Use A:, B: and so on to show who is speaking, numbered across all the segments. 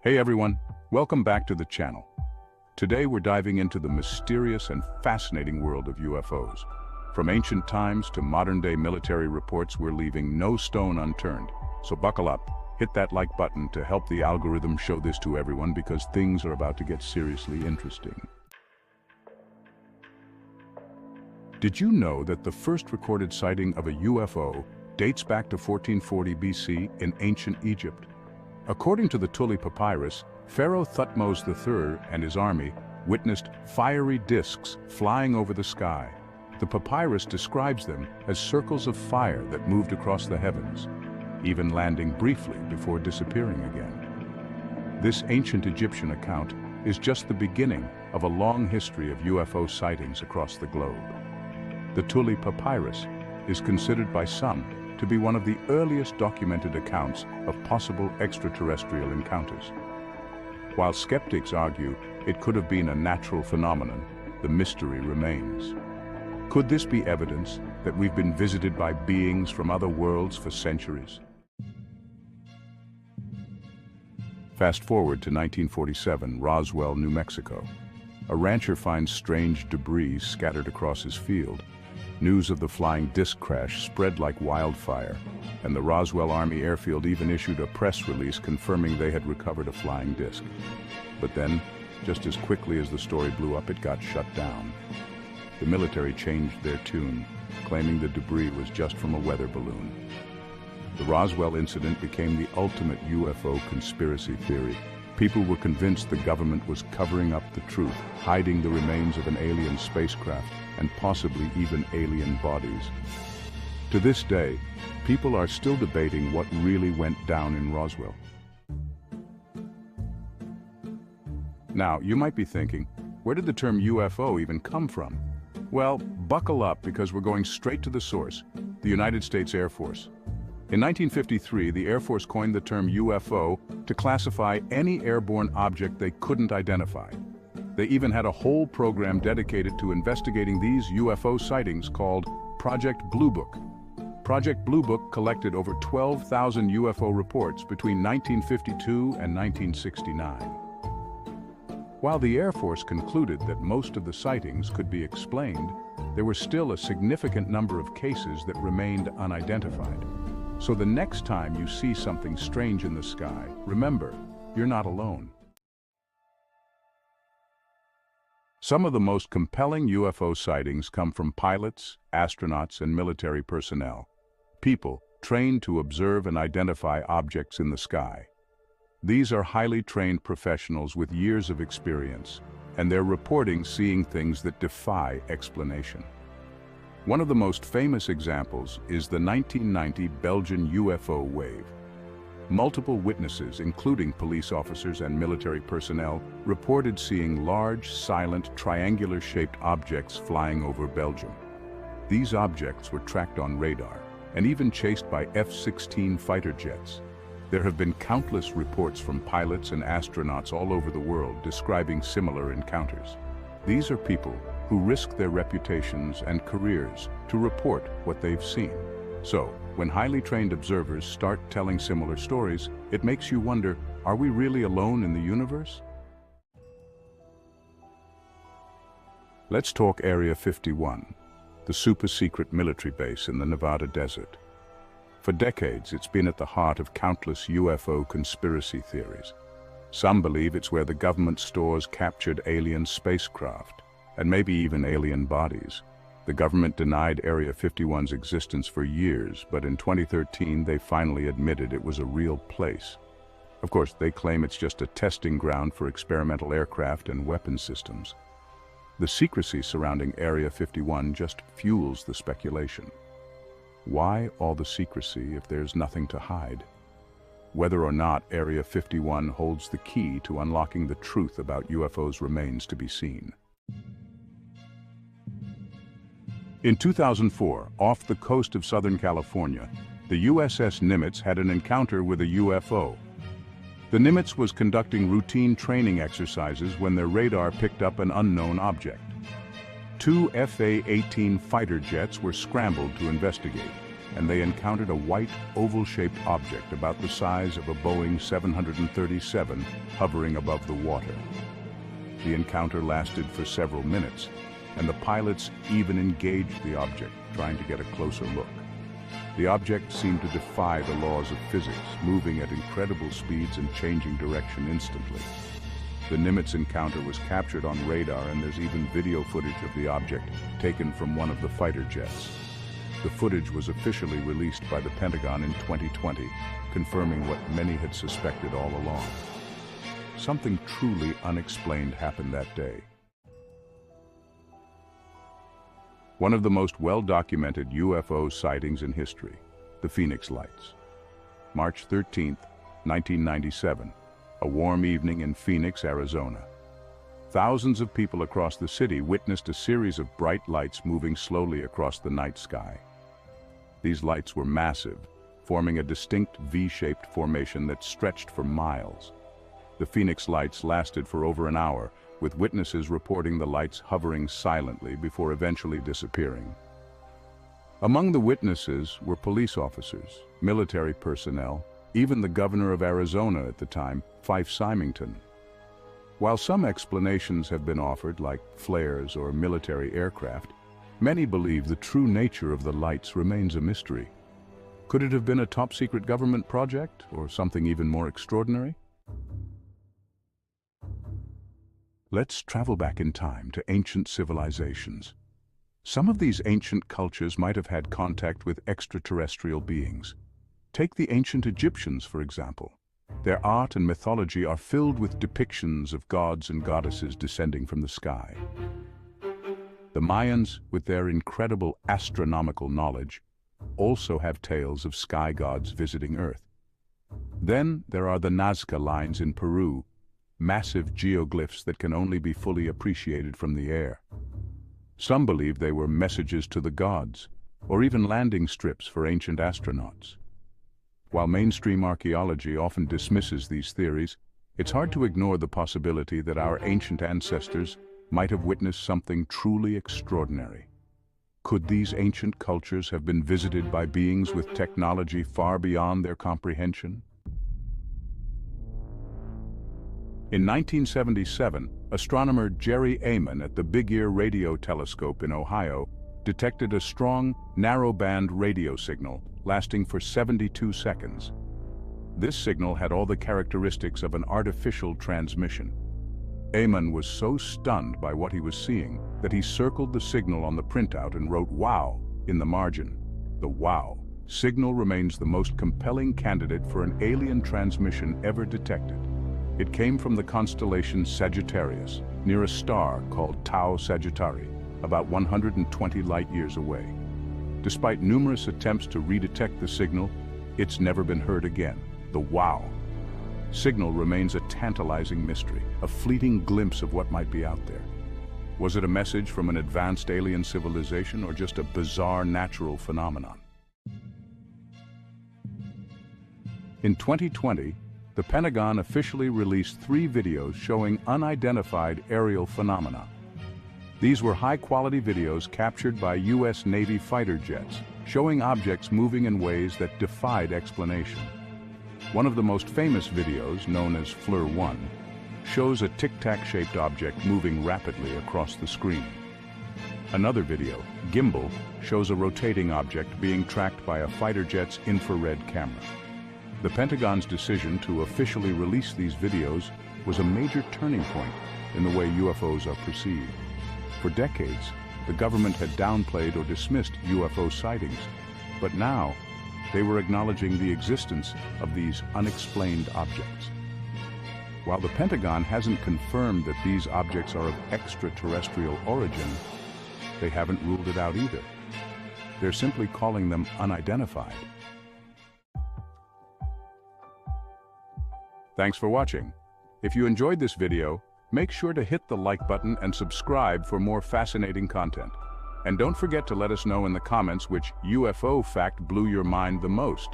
A: Hey everyone, welcome back to the channel. Today we're diving into the mysterious and fascinating world of UFOs. From ancient times to modern-day military reports, we're leaving no stone unturned. So buckle up, hit that like button to help the algorithm show this to everyone because things are about to get seriously interesting. Did you know that the first recorded sighting of a UFO dates back to 1440 BC in ancient Egypt? According to the Tuli Papyrus, Pharaoh Thutmose III and his army witnessed fiery discs flying over the sky. The papyrus describes them as circles of fire that moved across the heavens, even landing briefly before disappearing again. This ancient Egyptian account is just the beginning of a long history of UFO sightings across the globe. The Tuli Papyrus is considered by some to be one of the earliest documented accounts of possible extraterrestrial encounters. While skeptics argue it could have been a natural phenomenon, the mystery remains. Could this be evidence that we've been visited by beings from other worlds for centuries? Fast forward to 1947, Roswell, New Mexico. A rancher finds strange debris scattered across his field. News of the flying disc crash spread like wildfire, and the Roswell Army Airfield even issued a press release confirming they had recovered a flying disc. But then, just as quickly as the story blew up, it got shut down. The military changed their tune, claiming the debris was just from a weather balloon. The Roswell incident became the ultimate UFO conspiracy theory. People were convinced the government was covering up the truth, hiding the remains of an alien spacecraft, and possibly even alien bodies. To this day, people are still debating what really went down in Roswell. Now, you might be thinking, where did the term UFO even come from? Well, buckle up because we're going straight to the source, the United States Air Force. In 1953, the Air Force coined the term UFO to classify any airborne object they couldn't identify. They even had a whole program dedicated to investigating these UFO sightings called Project Blue Book. Project Blue Book collected over 12,000 UFO reports between 1952 and 1969. While the Air Force concluded that most of the sightings could be explained, there were still a significant number of cases that remained unidentified. So the next time you see something strange in the sky, remember, you're not alone. Some of the most compelling UFO sightings come from pilots, astronauts, and military personnel, people trained to observe and identify objects in the sky. These are highly trained professionals with years of experience, and they're reporting seeing things that defy explanation. One of the most famous examples is the 1990 Belgian UFO wave. Multiple witnesses, including police officers and military personnel, reported seeing large, silent, triangular-shaped objects flying over Belgium. These objects were tracked on radar and even chased by F-16 fighter jets. There have been countless reports from pilots and astronauts all over the world describing similar encounters. These are people who risk their reputations and careers to report what they've seen. So, when highly trained observers start telling similar stories, it makes you wonder, are we really alone in the universe? Let's talk Area 51, the super-secret military base in the Nevada desert. For decades, it's been at the heart of countless UFO conspiracy theories. Some believe it's where the government stores captured alien spacecraft, and maybe even alien bodies. The government denied Area 51's existence for years, but in 2013 they finally admitted it was a real place. Of course, they claim it's just a testing ground for experimental aircraft and weapon systems. The secrecy surrounding Area 51 just fuels the speculation. Why all the secrecy if there's nothing to hide? Whether or not Area 51 holds the key to unlocking the truth about UFOs remains to be seen. In 2004, off the coast of Southern California, the USS Nimitz had an encounter with a UFO. The Nimitz was conducting routine training exercises when their radar picked up an unknown object. Two FA-18 fighter jets were scrambled to investigate. and they encountered a white, oval-shaped object about the size of a Boeing 737 hovering above the water. The encounter lasted for several minutes, and the pilots even engaged the object, trying to get a closer look. The object seemed to defy the laws of physics, moving at incredible speeds and changing direction instantly. The Nimitz encounter was captured on radar, and there's even video footage of the object taken from one of the fighter jets. The footage was officially released by the Pentagon in 2020, confirming what many had suspected all along. Something truly unexplained happened that day. One of the most well-documented UFO sightings in history, the Phoenix Lights. March 13, 1997, a warm evening in Phoenix, Arizona. Thousands of people across the city witnessed a series of bright lights moving slowly across the night sky. These lights were massive, forming a distinct V-shaped formation that stretched for miles. The Phoenix Lights lasted for over an hour, with witnesses reporting the lights hovering silently before eventually disappearing. Among the witnesses were police officers, military personnel, even the governor of Arizona at the time, Fife Symington. While some explanations have been offered, like flares or military aircraft, many believe the true nature of the lights remains a mystery. Could it have been a top-secret government project, or something even more extraordinary? Let's travel back in time to ancient civilizations. Some of these ancient cultures might have had contact with extraterrestrial beings. Take the ancient Egyptians, for example. Their art and mythology are filled with depictions of gods and goddesses descending from the sky. The Mayans, with their incredible astronomical knowledge, also have tales of sky gods visiting Earth. Then there are the Nazca lines in Peru, massive geoglyphs that can only be fully appreciated from the air. Some believe they were messages to the gods, or even landing strips for ancient astronauts. While mainstream archaeology often dismisses these theories, it's hard to ignore the possibility that our ancient ancestors might have witnessed something truly extraordinary. Could these ancient cultures have been visited by beings with technology far beyond their comprehension? In 1977, astronomer Jerry Amon at the Big Ear Radio Telescope in Ohio detected a strong, narrow-band radio signal lasting for 72 seconds. This signal had all the characteristics of an artificial transmission. Amon was so stunned by what he was seeing that he circled the signal on the printout and wrote "Wow" in the margin. The "Wow" signal remains the most compelling candidate for an alien transmission ever detected. It came from the constellation Sagittarius, near a star called Tau Sagittarii, about 120 light-years away. Despite numerous attempts to redetect the signal, it's never been heard again. The "Wow" signal remains a tantalizing mystery, a fleeting glimpse of what might be out there. Was it a message from an advanced alien civilization, or just a bizarre natural phenomenon? In 2020, the Pentagon officially released 3 videos showing unidentified aerial phenomena. These were high-quality videos captured by U.S. Navy fighter jets, showing objects moving in ways that defied explanation. One of the most famous videos, known as FLIR 1, shows a tic-tac-shaped object moving rapidly across the screen. Another video, Gimbal, shows a rotating object being tracked by a fighter jet's infrared camera. The Pentagon's decision to officially release these videos was a major turning point in the way UFOs are perceived. For decades, the government had downplayed or dismissed UFO sightings, but now they were acknowledging the existence of these unexplained objects. While the Pentagon hasn't confirmed that these objects are of extraterrestrial origin, they haven't ruled it out either. They're simply calling them unidentified. Thanks for watching. If you enjoyed this video, make sure to hit the like button and subscribe for more fascinating content. And don't forget to let us know in the comments which UFO fact blew your mind the most.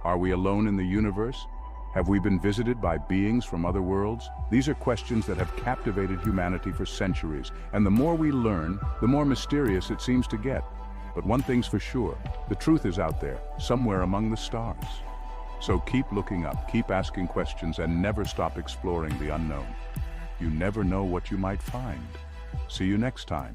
A: Are we alone in the universe? Have we been visited by beings from other worlds? These are questions that have captivated humanity for centuries, and the more we learn, the more mysterious it seems to get. But one thing's for sure, the truth is out there, somewhere among the stars. So keep looking up, keep asking questions, and never stop exploring the unknown. You never know what you might find. See you next time.